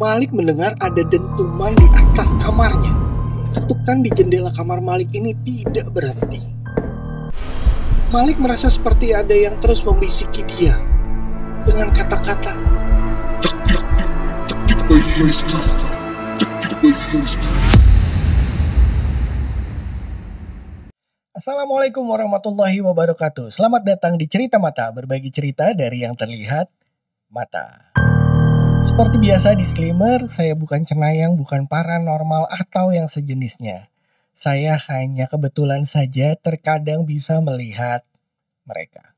Malik mendengar ada dentuman di atas kamarnya. Ketukan di jendela kamar Malik ini tidak berhenti. Malik merasa seperti ada yang terus membisiki dia dengan kata-kata, "Cek bayi ini sekarang. Cek bayi ini sekarang." Assalamualaikum warahmatullahi wabarakatuh. Selamat datang di Cerita Mata, berbagi cerita dari yang terlihat mata. Seperti biasa, disclaimer, saya bukan cenayang, bukan paranormal atau yang sejenisnya. Saya hanya kebetulan saja terkadang bisa melihat mereka.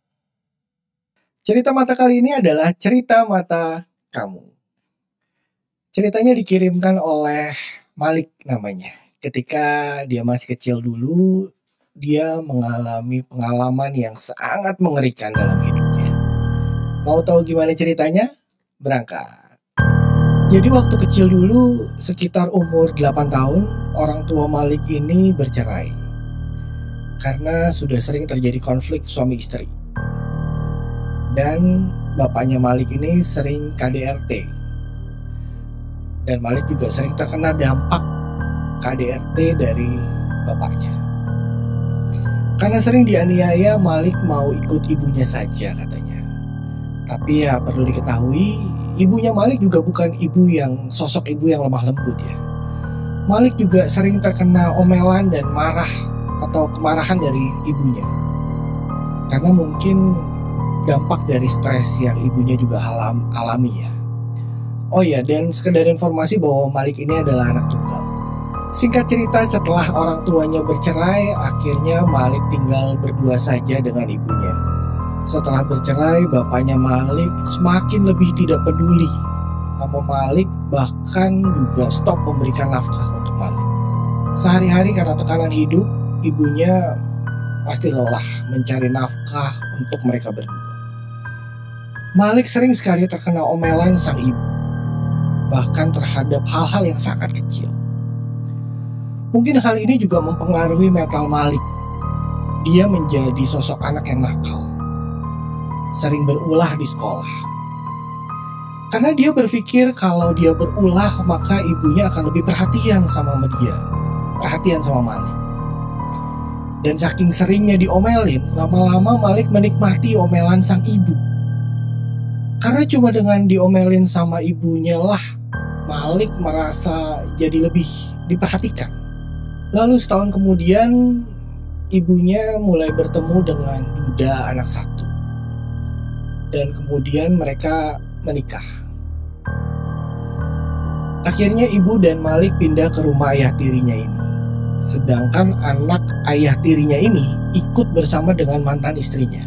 Cerita mata kali ini adalah cerita mata kamu. Ceritanya dikirimkan oleh Malik namanya. Ketika dia masih kecil dulu, dia mengalami pengalaman yang sangat mengerikan dalam hidupnya. Mau tahu gimana ceritanya? Berangkat. Jadi waktu kecil dulu, sekitar umur 8 tahun, orang tua Malik ini bercerai. Karena sudah sering terjadi konflik suami istri. Dan bapaknya Malik ini sering KDRT. Dan Malik juga sering terkena dampak KDRT dari bapaknya. Karena sering dianiaya, Malik mau ikut ibunya saja katanya. Tapi ya perlu diketahui, ibunya Malik juga bukan sosok ibu yang lemah lembut ya. Malik juga sering terkena omelan dan marah atau kemarahan dari ibunya. Karena mungkin dampak dari stres yang ibunya juga alami ya. Oh ya, dan sekedar informasi bahwa Malik ini adalah anak tunggal. Singkat cerita, setelah orang tuanya bercerai, akhirnya Malik tinggal berdua saja dengan ibunya. Setelah bercerai, bapaknya Malik semakin lebih tidak peduli sama Malik, bahkan juga stop memberikan nafkah untuk Malik. Sehari-hari karena tekanan hidup, ibunya pasti lelah mencari nafkah untuk mereka berdua. Malik sering sekali terkena omelan sang ibu, bahkan terhadap hal-hal yang sangat kecil. Mungkin hal ini juga mempengaruhi mental Malik. Dia menjadi sosok anak yang nakal, sering berulah di sekolah. Karena dia berpikir kalau dia berulah maka ibunya akan lebih perhatian sama dia, perhatian sama Malik. Dan saking seringnya diomelin, lama-lama Malik menikmati omelan sang ibu. Karena cuma dengan diomelin sama ibunya lah Malik merasa jadi lebih diperhatikan. Lalu setahun kemudian ibunya mulai bertemu dengan duda anak satu. Dan kemudian mereka menikah. Akhirnya ibu dan Malik pindah ke rumah ayah tirinya ini. Sedangkan anak ayah tirinya ini ikut bersama dengan mantan istrinya.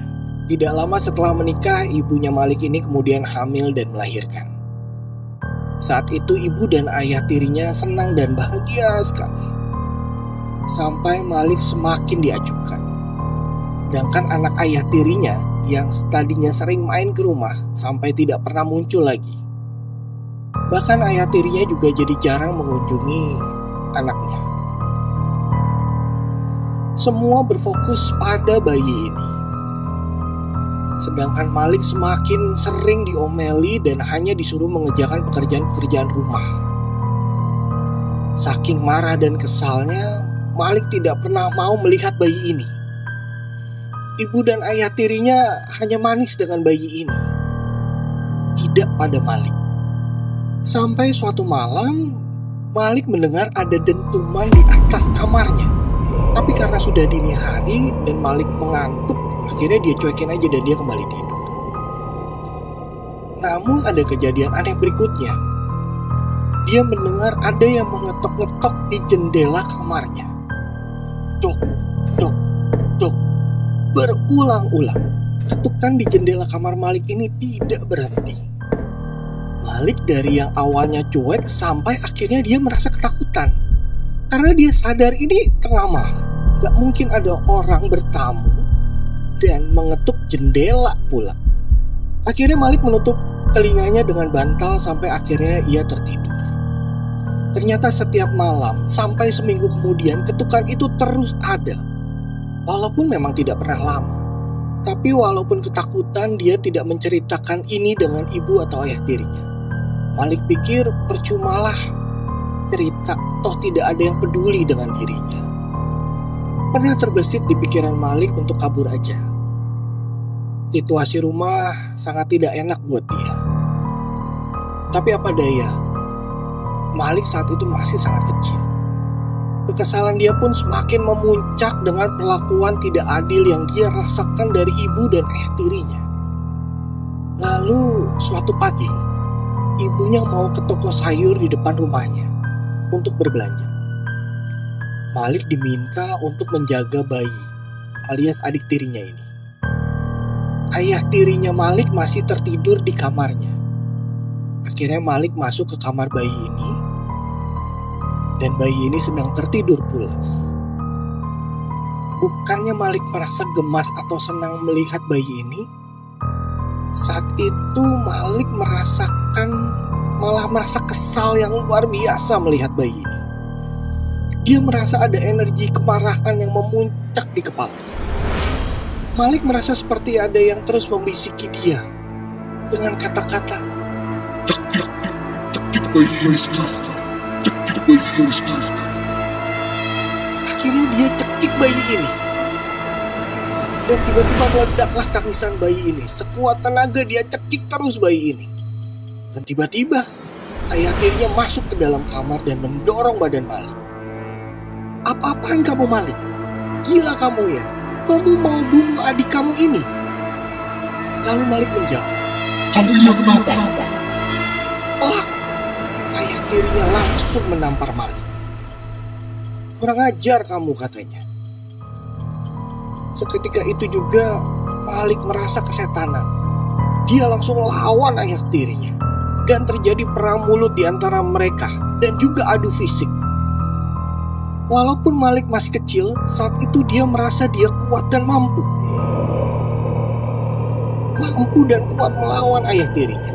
Tidak lama setelah menikah, ibunya Malik ini kemudian hamil dan melahirkan. Saat itu ibu dan ayah tirinya senang dan bahagia sekali. Sampai Malik semakin diacuhkan. Sedangkan anak ayah tirinya yang tadinya sering main ke rumah sampai tidak pernah muncul lagi. Bahkan ayah tirinya juga jadi jarang mengunjungi anaknya. Semua berfokus pada bayi ini. Sedangkan Malik semakin sering diomeli dan hanya disuruh mengerjakan pekerjaan-pekerjaan rumah. Saking marah dan kesalnya, Malik tidak pernah mau melihat bayi ini. Ibu dan ayah tirinya hanya manis dengan bayi ini, tidak pada Malik. Sampai suatu malam, Malik mendengar ada dentuman di atas kamarnya. Tapi karena sudah dini hari dan Malik mengantuk, akhirnya dia cuekin aja dan dia kembali tidur. Namun ada kejadian aneh berikutnya. Dia mendengar ada yang mengetok-ngetok di jendela kamarnya. Dok, dok, dok. Berulang-ulang. Ketukan di jendela kamar Malik ini tidak berhenti. Malik dari yang awalnya cuek sampai akhirnya dia merasa ketakutan. Karena dia sadar ini tengah malam, gak mungkin ada orang bertamu dan mengetuk jendela pula. Akhirnya Malik menutup telinganya dengan bantal sampai akhirnya ia tertidur. Ternyata setiap malam sampai seminggu kemudian ketukan itu terus ada. Walaupun memang tidak pernah lama. Tapi walaupun ketakutan, dia tidak menceritakan ini dengan ibu atau ayah tirinya. Malik pikir percumalah cerita, toh tidak ada yang peduli dengan dirinya. Pernah terbesit di pikiran Malik untuk kabur aja. Situasi rumah sangat tidak enak buat dia. Tapi apa daya, Malik saat itu masih sangat kecil. Kekesalan dia pun semakin memuncak dengan perlakuan tidak adil yang dia rasakan dari ibu dan ayah tirinya. Lalu suatu pagi, ibunya mau ke toko sayur di depan rumahnya untuk berbelanja. Malik diminta untuk menjaga bayi alias adik tirinya ini. Ayah tirinya Malik masih tertidur di kamarnya. Akhirnya Malik masuk ke kamar bayi ini, dan bayi ini sedang tertidur pulas. Bukannya Malik merasa gemas atau senang melihat bayi ini, saat itu Malik malah merasa kesal yang luar biasa melihat bayi ini. Dia merasa ada energi kemarahan yang memuncak di kepalanya. Malik merasa seperti ada yang terus membisiki dia dengan kata-kata, Cekik bayi ini sekarang. Cekik bayi ini sekarang. Akhirnya dia cekik bayi ini. Dan tiba-tiba meledaklah tangisan bayi ini. Sekuat tenaga dia cekik terus bayi ini. Dan tiba-tiba ayah tirinya masuk ke dalam kamar dan mendorong badan Malik. Apa-apaan kamu Malik? Gila kamu ya? Kamu mau bunuh adik kamu ini? Lalu Malik menjawab, Kamu ini kenapa? "Oh!" Ayah tirinya langsung menampar Malik. "Kurang ajar kamu," katanya. Seketika itu juga Malik merasa kesetanan. Dia langsung lawan ayah tirinya. Dan terjadi perang mulut di antara mereka dan juga adu fisik. Walaupun Malik masih kecil, saat itu dia merasa dia kuat dan mampu. Mampu dan kuat melawan ayah tirinya.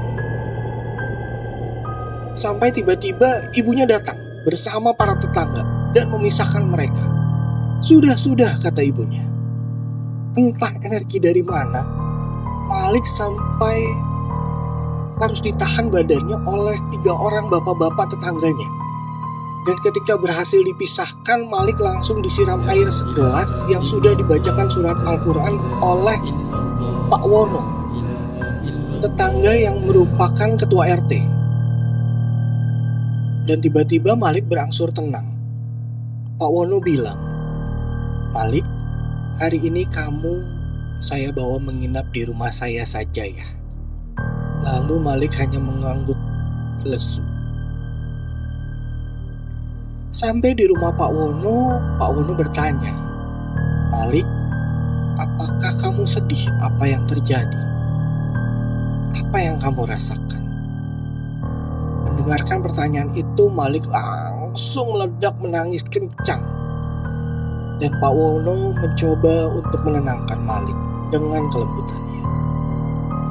Sampai tiba-tiba ibunya datang bersama para tetangga dan memisahkan mereka. Sudah, kata ibunya. Entah energi dari mana, Malik sampai harus ditahan badannya oleh 3 orang bapak-bapak tetangganya. Dan ketika berhasil dipisahkan, Malik langsung disiram air segelas yang sudah dibacakan surat Al-Quran oleh Pak Wono, tetangga yang merupakan ketua RT. Dan tiba-tiba Malik berangsur tenang. Pak Wono bilang, "Malik, hari ini saya bawa menginap di rumah saya saja ya." Lalu Malik hanya mengangguk lesu. Sampai di rumah Pak Wono bertanya, "Malik, apakah kamu sedih apa yang terjadi? Apa yang kamu rasakan?" Mendengarkan pertanyaan itu, Malik langsung meledak menangis kencang. Dan Pak Wono mencoba untuk menenangkan Malik dengan kelembutannya.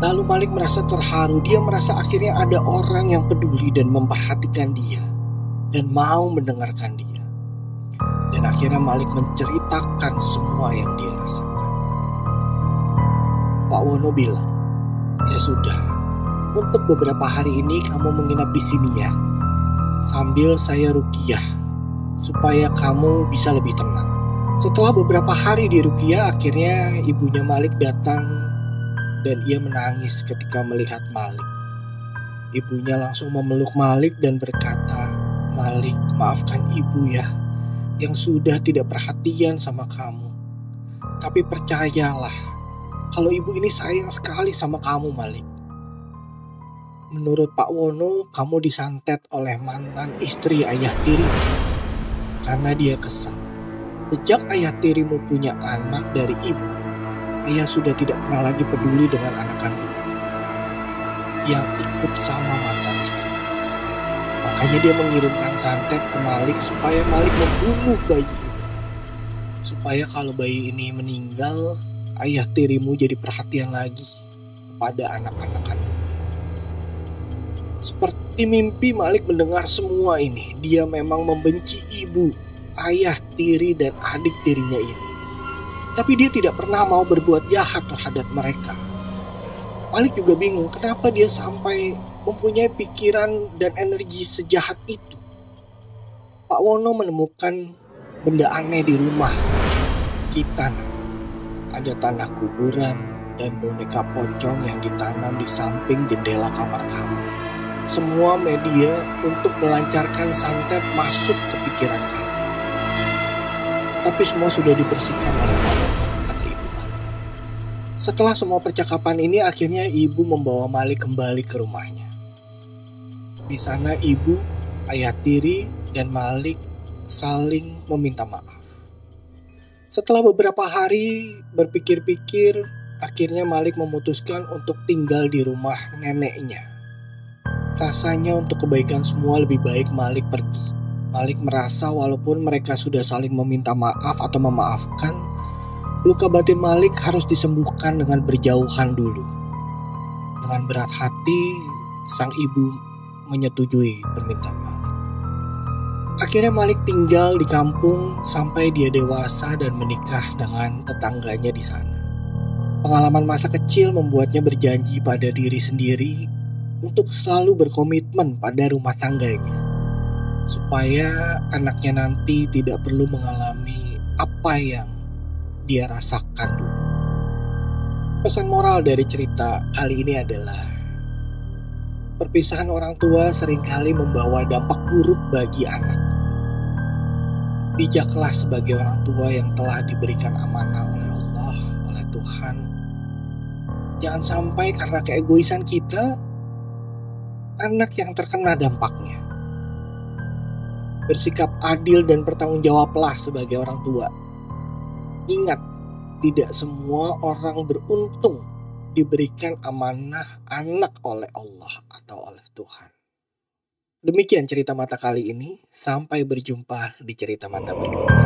Lalu Malik merasa terharu. Dia merasa akhirnya ada orang yang peduli dan memperhatikan dia dan mau mendengarkan dia. Dan akhirnya Malik menceritakan semua yang dia rasakan. Pak Wono bilang, "Ya sudah, untuk beberapa hari ini kamu menginap di sini ya, sambil saya ruqyah supaya kamu bisa lebih tenang." Setelah beberapa hari di ruqyah, akhirnya ibunya Malik datang dan ia menangis ketika melihat Malik. Ibunya langsung memeluk Malik dan berkata, "Malik, maafkan ibu ya, yang sudah tidak perhatian sama kamu. Tapi percayalah, kalau ibu ini sayang sekali sama kamu, Malik. Menurut Pak Wono, kamu disantet oleh mantan istri ayah tirimu karena dia kesal. Sejak ayah tirimu punya anak dari ibu, ayah sudah tidak pernah lagi peduli dengan anak kandungnya yang ikut sama mantan istri. Makanya dia mengirimkan santet ke Malik supaya Malik membunuh bayi ini. Supaya kalau bayi ini meninggal, ayah tirimu jadi perhatian lagi kepada anak-anak kandungnya." Seperti mimpi, Malik mendengar semua ini. Dia memang membenci ibu, ayah tiri, dan adik tirinya ini. Tapi dia tidak pernah mau berbuat jahat terhadap mereka. Malik juga bingung kenapa dia sampai mempunyai pikiran dan energi sejahat itu, Pak Wono menemukan benda aneh di rumah kita. Ada tanah kuburan dan boneka pocong yang ditanam di samping jendela kamar kamu. Semua media untuk melancarkan santet masuk ke pikiran kamu. Tapi semua sudah dibersihkan oleh Pak Wono, kata Ibu Malik. Setelah semua percakapan ini, akhirnya Ibu membawa Malik kembali ke rumahnya. Di sana Ibu, Ayah Tiri, dan Malik saling meminta maaf. Setelah beberapa hari berpikir-pikir, akhirnya Malik memutuskan untuk tinggal di rumah neneknya. Rasanya untuk kebaikan semua lebih baik Malik pergi. Malik merasa walaupun mereka sudah saling meminta maaf atau memaafkan, luka batin Malik harus disembuhkan dengan berjauhan dulu. Dengan berat hati, sang ibu menyetujui permintaan Malik. Akhirnya Malik tinggal di kampung sampai dia dewasa dan menikah dengan tetangganya di sana. Pengalaman masa kecil membuatnya berjanji pada diri sendiri untuk selalu berkomitmen pada rumah tangganya, supaya anaknya nanti tidak perlu mengalami apa yang dia rasakan dulu. Pesan moral dari cerita kali ini adalah perpisahan orang tua seringkali membawa dampak buruk bagi anak. Bijaklah sebagai orang tua yang telah diberikan amanah oleh Allah, oleh Tuhan. Jangan sampai karena keegoisan kita, anak yang terkena dampaknya. Bersikap adil dan bertanggung jawablah sebagai orang tua. Ingat, tidak semua orang beruntung diberikan amanah anak oleh Allah atau oleh Tuhan. Demikian cerita mata kali ini. Sampai berjumpa di cerita mata berikutnya.